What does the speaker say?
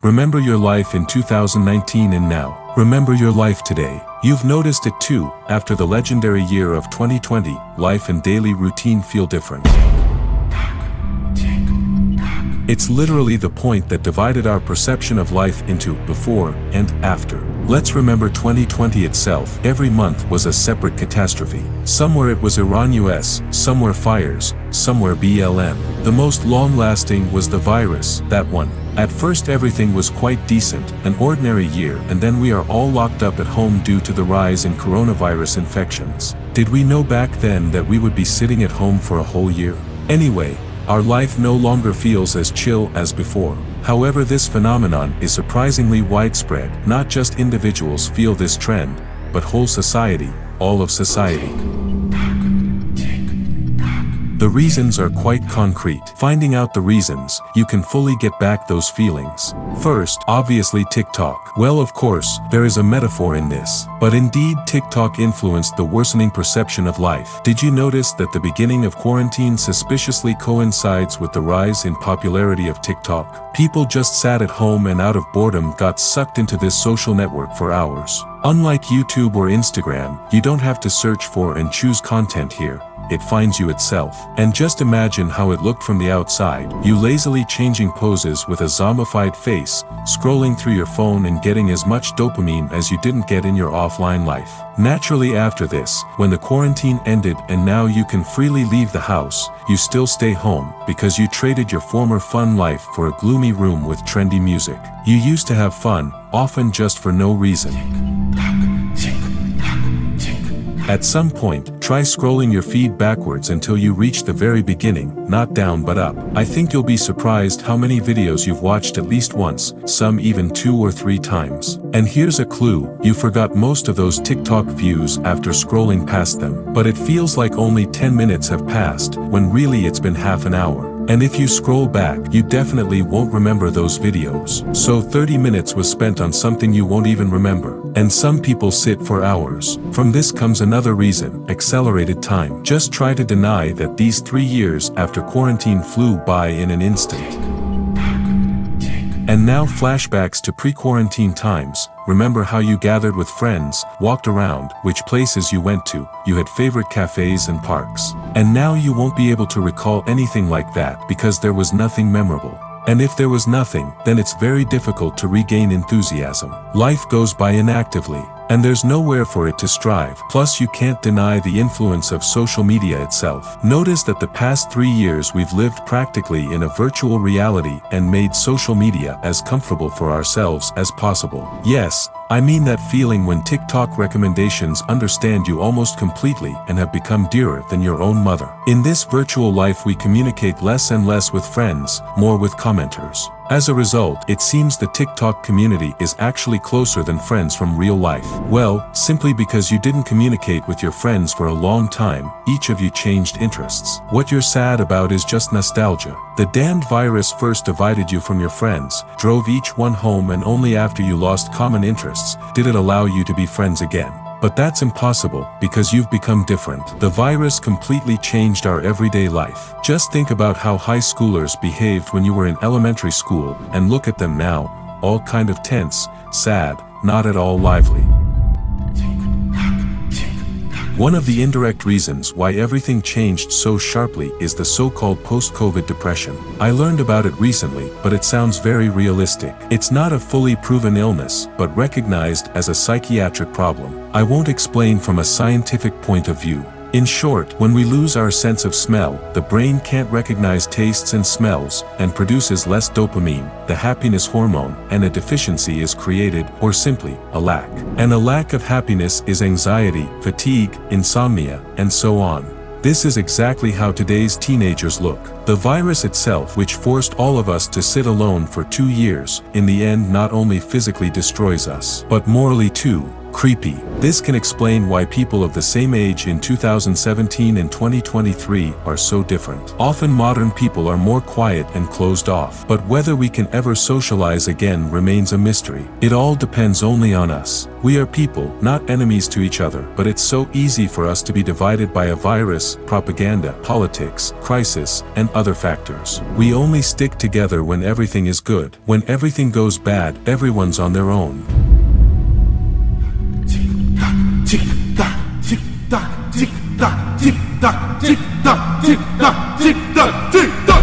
Remember your life in 2019 and now. Remember your life today. You've noticed it too, after the legendary year of 2020, life and daily routine feel different. It's literally the point that divided our perception of life into before and after. Let's remember 2020 itself. Every month was a separate catastrophe. Somewhere it was Iran-US, somewhere fires, somewhere BLM. The most long-lasting was the virus, that one. At first everything was quite decent, an ordinary year, and then we are all locked up at home due to the rise in coronavirus infections. Did we know back then that we would be sitting at home for a whole year? Anyway, our life no longer feels as chill as before. However, this phenomenon is surprisingly widespread. Not just individuals feel this trend, but whole society, all of society. The reasons are quite concrete. Finding out the reasons, you can fully get back those feelings. First, obviously TikTok. Well, of course, there is a metaphor in this. But indeed, TikTok influenced the worsening perception of life. Did you notice that the beginning of quarantine suspiciously coincides with the rise in popularity of TikTok? People just sat at home and out of boredom got sucked into this social network for hours. Unlike YouTube or Instagram, you don't have to search for and choose content here. It finds you itself. And just imagine how it looked from the outside. You lazily changing poses with a zombified face, scrolling through your phone and getting as much dopamine as you didn't get in your offline life. Naturally after this, when the quarantine ended and now you can freely leave the house, you still stay home because you traded your former fun life for a gloomy room with trendy music. You used to have fun, often just for no reason. At some point, try scrolling your feed backwards until you reach the very beginning, not down but up. I think you'll be surprised how many videos you've watched at least once, some even 2 or 3 times. And here's a clue, you forgot most of those TikTok views after scrolling past them. But it feels like only 10 minutes have passed, when really it's been half an hour. And if you scroll back, you definitely won't remember those videos. So 30 minutes was spent on something you won't even remember. And some people sit for hours. From this comes another reason, accelerated time. Just try to deny that these 3 years after quarantine flew by in an instant. And now flashbacks to pre-quarantine times. Remember how you gathered with friends, walked around, which places you went to, you had favorite cafes and parks. And now you won't be able to recall anything like that because there was nothing memorable. And if there was nothing, then it's very difficult to regain enthusiasm. Life goes by inactively, and there's nowhere for it to strive. Plus you can't deny the influence of social media itself. Notice that the past 3 years we've lived practically in a virtual reality and made social media as comfortable for ourselves as possible. Yes, I mean that feeling when TikTok recommendations understand you almost completely and have become dearer than your own mother. In this virtual life we communicate less and less with friends, more with commenters. As a result, it seems the TikTok community is actually closer than friends from real life. Well, simply because you didn't communicate with your friends for a long time, each of you changed interests. What you're sad about is just nostalgia. The damned virus first divided you from your friends, drove each one home, and only after you lost common interests did it allow you to be friends again. But that's impossible, because you've become different. The virus completely changed our everyday life. Just think about how high schoolers behaved when you were in elementary school, and look at them now, all kind of tense, sad, not at all lively. One of the indirect reasons why everything changed so sharply is the so-called post-COVID depression. I learned about it recently, but it sounds very realistic. It's not a fully proven illness, but recognized as a psychiatric problem. I won't explain from a scientific point of view. In short, when we lose our sense of smell, the brain can't recognize tastes and smells, and produces less dopamine, the happiness hormone, and a deficiency is created, or simply, a lack. And a lack of happiness is anxiety, fatigue, insomnia, and so on. This is exactly how today's teenagers look. The virus itself, which forced all of us to sit alone for 2 years, in the end not only physically destroys us, but morally too. Creepy. This can explain why people of the same age in 2017 and 2023 are so different. Often modern people are more quiet and closed off. But whether we can ever socialize again remains a mystery. It all depends only on us. We are people, not enemies to each other, but it's so easy for us to be divided by a virus, propaganda, politics, crisis, and other factors. We only stick together when everything is good. When everything goes bad, everyone's on their own. Tick tock, tick tock, tick tock, tick tock, tick tock, tick tock, tick tock, tick tock.